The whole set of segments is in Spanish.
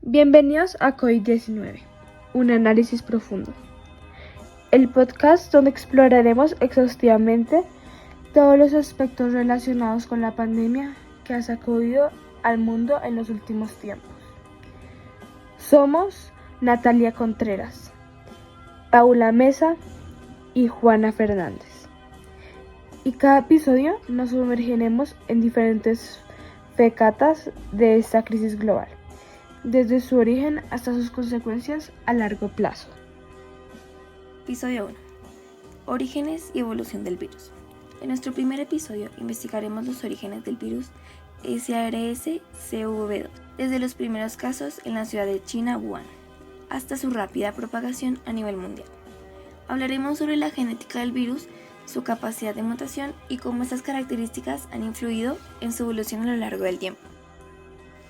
Bienvenidos a COVID-19, un análisis profundo. El podcast donde exploraremos exhaustivamente todos los aspectos relacionados con la pandemia que ha sacudido al mundo en los últimos tiempos. Somos Natalia Contreras, Paula Mesa y Juana Fernández. Y cada episodio nos sumergiremos en diferentes facetas de esta crisis global, desde su origen hasta sus consecuencias a largo plazo. Episodio 1. Orígenes y evolución del virus. En nuestro primer episodio investigaremos los orígenes del virus SARS-CoV-2, desde los primeros casos en la ciudad de China, Wuhan, hasta su rápida propagación a nivel mundial. Hablaremos sobre la genética del virus, su capacidad de mutación y cómo estas características han influido en su evolución a lo largo del tiempo.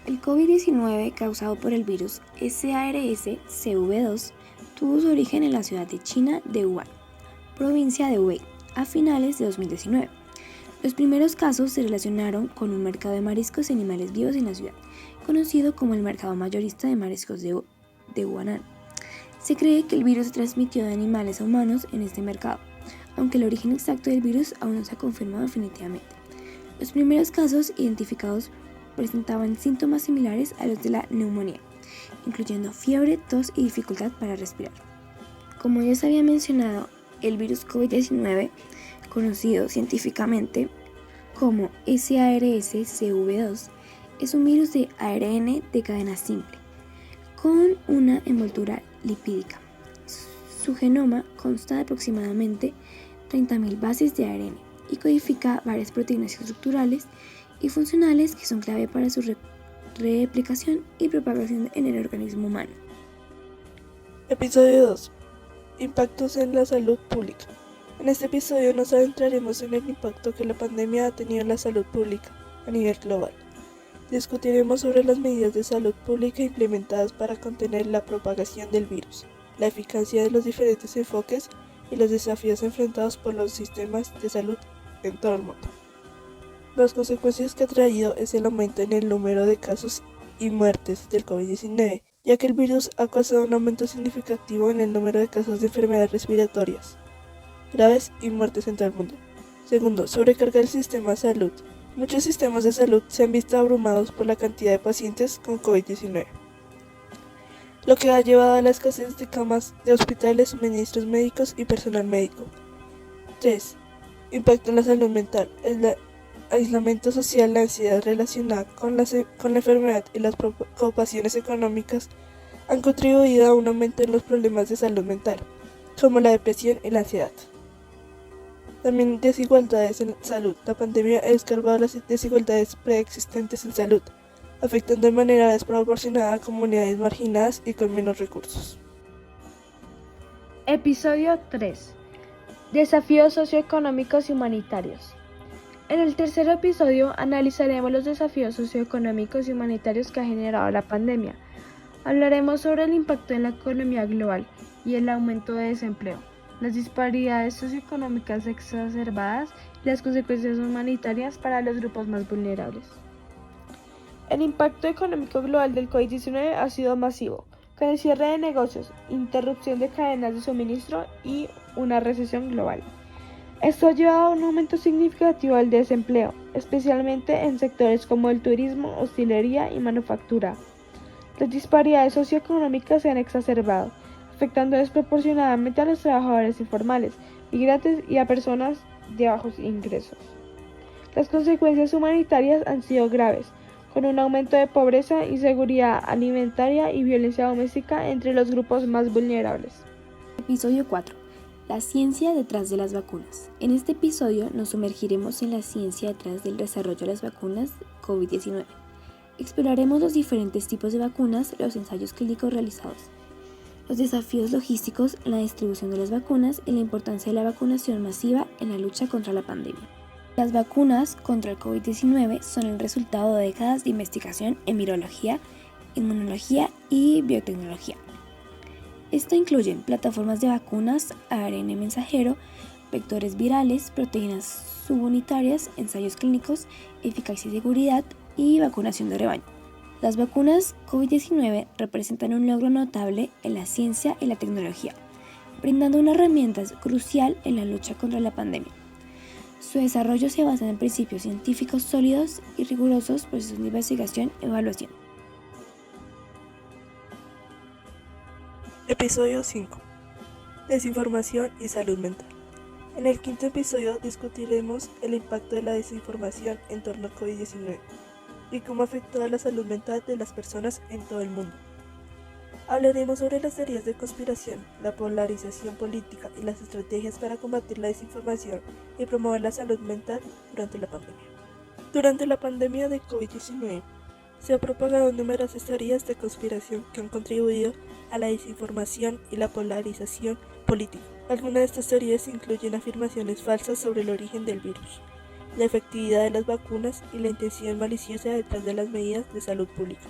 El COVID-19, causado por el virus SARS-CoV-2, tuvo su origen en la ciudad de China de Wuhan, provincia de Hubei, a finales de 2019. Los primeros casos se relacionaron con un mercado de mariscos y animales vivos en la ciudad, conocido como el mercado mayorista de mariscos de Wuhan. Se cree que el virus se transmitió de animales a humanos en este mercado, aunque el origen exacto del virus aún no se ha confirmado definitivamente. Los primeros casos identificados presentaban síntomas similares a los de la neumonía, incluyendo fiebre, tos y dificultad para respirar. Como ya se había mencionado, el virus COVID-19, conocido científicamente como SARS-CoV-2, es un virus de ARN de cadena simple, con una envoltura lipídica. Su genoma consta de aproximadamente 30.000 bases de ARN y codifica varias proteínas estructurales y funcionales que son clave para su replicación y propagación en el organismo humano. Episodio 2. Impactos en la salud pública. En este episodio nos adentraremos en el impacto que la pandemia ha tenido en la salud pública a nivel global. Discutiremos sobre las medidas de salud pública implementadas para contener la propagación del virus, la eficacia de los diferentes enfoques y los desafíos enfrentados por los sistemas de salud en todo el mundo. Las consecuencias que ha traído es el aumento en el número de casos y muertes del COVID-19, ya que el virus ha causado un aumento significativo en el número de casos de enfermedades respiratorias graves y muertes en todo el mundo. Segundo, sobrecarga del sistema de salud. Muchos sistemas de salud se han visto abrumados por la cantidad de pacientes con COVID-19, lo que ha llevado a la escasez de camas de hospitales, suministros médicos y personal médico. 3. Impacto en la salud mental. El aislamiento social, la ansiedad relacionada con la enfermedad y las preocupaciones económicas han contribuido a un aumento en los problemas de salud mental, como la depresión y la ansiedad. También desigualdades en salud. La pandemia ha escarbado las desigualdades preexistentes en salud, afectando de manera desproporcionada a comunidades marginadas y con menos recursos. Episodio 3. Desafíos socioeconómicos y humanitarios. En el tercer episodio analizaremos los desafíos socioeconómicos y humanitarios que ha generado la pandemia. Hablaremos sobre el impacto en la economía global y el aumento de desempleo, las disparidades socioeconómicas exacerbadas y las consecuencias humanitarias para los grupos más vulnerables. El impacto económico global del COVID-19 ha sido masivo, con el cierre de negocios, interrupción de cadenas de suministro y una recesión global. Esto ha llevado a un aumento significativo del desempleo, especialmente en sectores como el turismo, hostelería y manufactura. Las disparidades socioeconómicas se han exacerbado, afectando desproporcionadamente a los trabajadores informales, migrantes y a personas de bajos ingresos. Las consecuencias humanitarias han sido graves, con un aumento de pobreza, inseguridad alimentaria y violencia doméstica entre los grupos más vulnerables. Episodio 4. La ciencia detrás de las vacunas. En este episodio nos sumergiremos en la ciencia detrás del desarrollo de las vacunas COVID-19. Exploraremos los diferentes tipos de vacunas, los ensayos clínicos realizados, los desafíos logísticos en la distribución de las vacunas y la importancia de la vacunación masiva en la lucha contra la pandemia. Las vacunas contra el COVID-19 son el resultado de décadas de investigación en virología, inmunología y biotecnología. Esto incluye plataformas de vacunas, ARN mensajero, vectores virales, proteínas subunitarias, ensayos clínicos, eficacia y seguridad y vacunación de rebaño. Las vacunas COVID-19 representan un logro notable en la ciencia y la tecnología, brindando una herramienta crucial en la lucha contra la pandemia. Su desarrollo se basa en principios científicos sólidos y rigurosos procesos de investigación y evaluación. Episodio 5. Desinformación y salud mental. En el quinto episodio discutiremos el impacto de la desinformación en torno al COVID-19 y cómo afectó a la salud mental de las personas en todo el mundo. Hablaremos sobre las teorías de conspiración, la polarización política y las estrategias para combatir la desinformación y promover la salud mental durante la pandemia. Durante la pandemia de COVID-19, se han propagado numerosas teorías de conspiración que han contribuido a la desinformación y la polarización política. Algunas de estas teorías incluyen afirmaciones falsas sobre el origen del virus, la efectividad de las vacunas y la intención maliciosa detrás de las medidas de salud pública.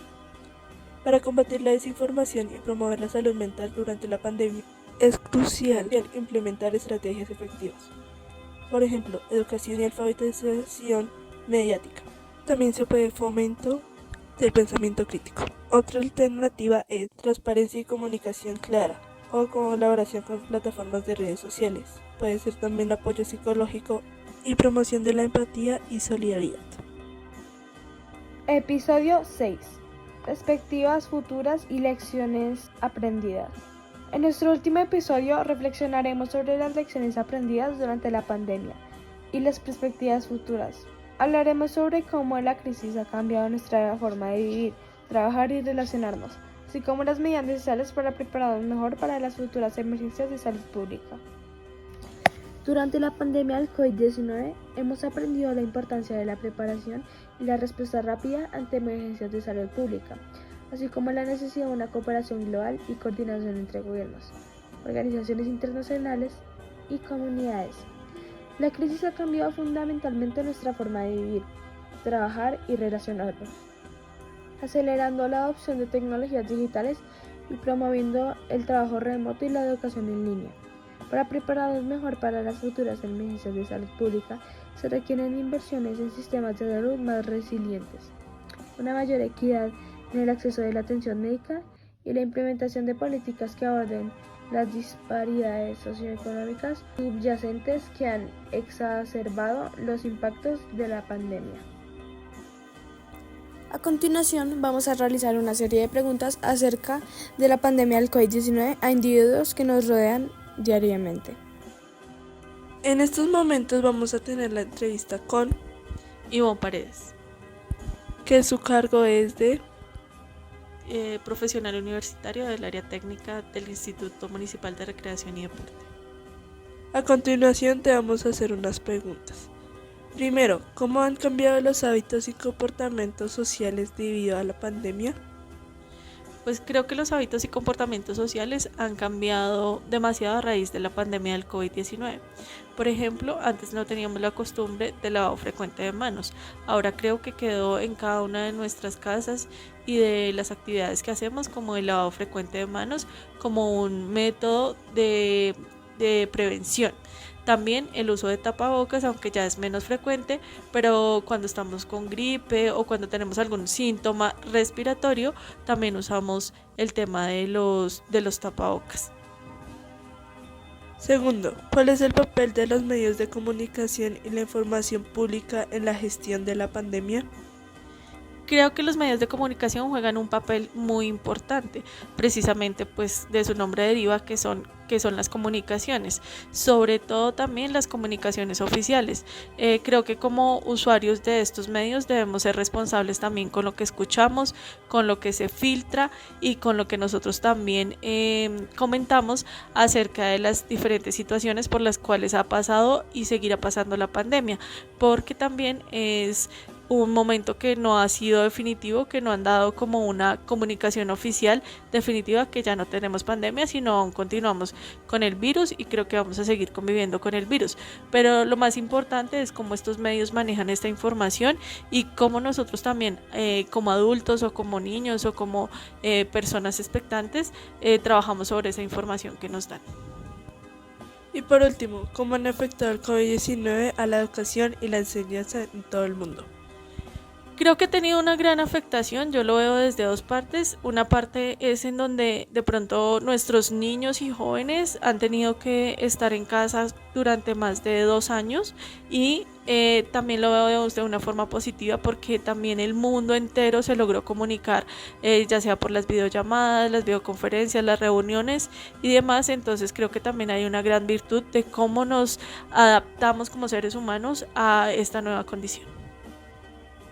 Para combatir la desinformación y promover la salud mental durante la pandemia, es crucial implementar estrategias efectivas. Por ejemplo, educación y alfabetización mediática. También se puede fomento del pensamiento crítico. Otra alternativa es transparencia y comunicación clara o colaboración con plataformas de redes sociales. Puede ser también apoyo psicológico y promoción de la empatía y solidaridad. Episodio 6. Perspectivas futuras y lecciones aprendidas. En nuestro último episodio reflexionaremos sobre las lecciones aprendidas durante la pandemia y las perspectivas futuras. Hablaremos sobre cómo la crisis ha cambiado nuestra forma de vivir, trabajar y relacionarnos, así como las medidas necesarias para prepararnos mejor para las futuras emergencias de salud pública. Durante la pandemia del COVID-19 hemos aprendido la importancia de la preparación y la respuesta rápida ante emergencias de salud pública, así como la necesidad de una cooperación global y coordinación entre gobiernos, organizaciones internacionales y comunidades. La crisis ha cambiado fundamentalmente nuestra forma de vivir, trabajar y relacionarnos, acelerando la adopción de tecnologías digitales y promoviendo el trabajo remoto y la educación en línea. Para prepararnos mejor para las futuras emergencias de salud pública, se requieren inversiones en sistemas de salud más resilientes, una mayor equidad en el acceso a la atención médica y la implementación de políticas que aborden las disparidades socioeconómicas subyacentes que han exacerbado los impactos de la pandemia. A continuación, vamos a realizar una serie de preguntas acerca de la pandemia del COVID-19 a individuos que nos rodean diariamente. En estos momentos vamos a tener la entrevista con Ivonne Paredes, que su cargo es de profesional universitario del área técnica del Instituto Municipal de Recreación y Deporte. A continuación te vamos a hacer unas preguntas. Primero, ¿cómo han cambiado los hábitos y comportamientos sociales debido a la pandemia? Pues creo que los hábitos y comportamientos sociales han cambiado demasiado a raíz de la pandemia del COVID-19. Por ejemplo, antes no teníamos la costumbre del lavado frecuente de manos. Ahora creo que quedó en cada una de nuestras casas y de las actividades que hacemos como el lavado frecuente de manos como un método de prevención. También el uso de tapabocas, aunque ya es menos frecuente, pero cuando estamos con gripe o cuando tenemos algún síntoma respiratorio, también usamos el tema de los tapabocas. Segundo, ¿cuál es el papel de los medios de comunicación y la información pública en la gestión de la pandemia? Creo que los medios de comunicación juegan un papel muy importante, precisamente pues de su nombre deriva que son las comunicaciones, sobre todo también las comunicaciones oficiales. Creo que como usuarios de estos medios debemos ser responsables también con lo que escuchamos, con lo que se filtra y con lo que nosotros también comentamos acerca de las diferentes situaciones por las cuales ha pasado y seguirá pasando la pandemia, porque también es un momento que no ha sido definitivo, que no han dado como una comunicación oficial definitiva que ya no tenemos pandemia, sino aún continuamos con el virus y creo que vamos a seguir conviviendo con el virus. Pero lo más importante es cómo estos medios manejan esta información y cómo nosotros también como adultos o como niños o como personas expectantes trabajamos sobre esa información que nos dan. Y por último, ¿cómo han afectado el COVID-19 a la educación y la enseñanza en todo el mundo? Creo que ha tenido una gran afectación, yo lo veo desde dos partes. Una parte es en donde de pronto nuestros niños y jóvenes han tenido que estar en casa durante más de 2 años y también lo veo de una forma positiva porque también el mundo entero se logró comunicar, ya sea por las videollamadas, las videoconferencias, las reuniones y demás. Entonces creo que también hay una gran virtud de cómo nos adaptamos como seres humanos a esta nueva condición.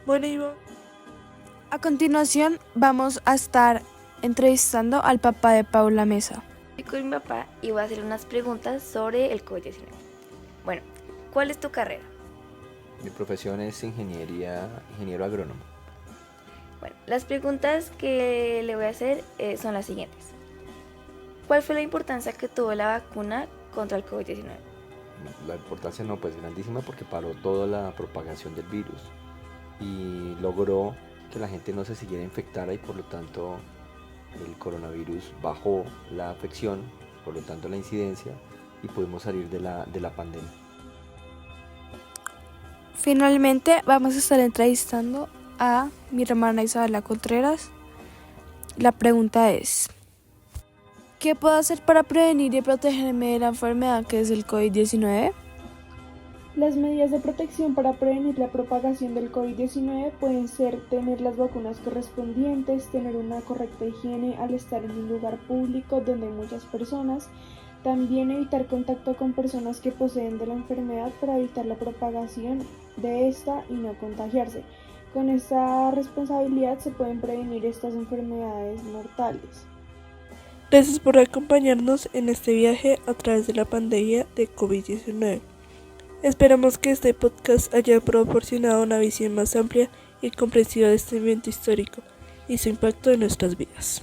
Bueno, Iván, A continuación vamos a estar entrevistando al papá de Paula Mesa. Estoy con mi papá y voy a hacer unas preguntas sobre el COVID-19. Bueno, ¿cuál es tu carrera? Mi profesión es ingeniero agrónomo. Bueno, las preguntas que le voy a hacer son las siguientes. ¿Cuál fue la importancia que tuvo la vacuna contra el COVID-19? La importancia no, pues grandísima porque paró toda la propagación del virus y logró que la gente no se siguiera infectada y por lo tanto el coronavirus bajó la afección, por lo tanto la incidencia y pudimos salir de la pandemia. Finalmente vamos a estar entrevistando a mi hermana Isabela Contreras. La pregunta es: ¿qué puedo hacer para prevenir y protegerme de la enfermedad que es el COVID-19? Las medidas de protección para prevenir la propagación del COVID-19 pueden ser tener las vacunas correspondientes, tener una correcta higiene al estar en un lugar público donde hay muchas personas, también evitar contacto con personas que poseen de la enfermedad para evitar la propagación de esta y no contagiarse. Con esta responsabilidad se pueden prevenir estas enfermedades mortales. gracias por acompañarnos en este viaje a través de la pandemia de COVID-19. Esperamos que este podcast haya proporcionado una visión más amplia y comprensiva de este evento histórico y su impacto en nuestras vidas.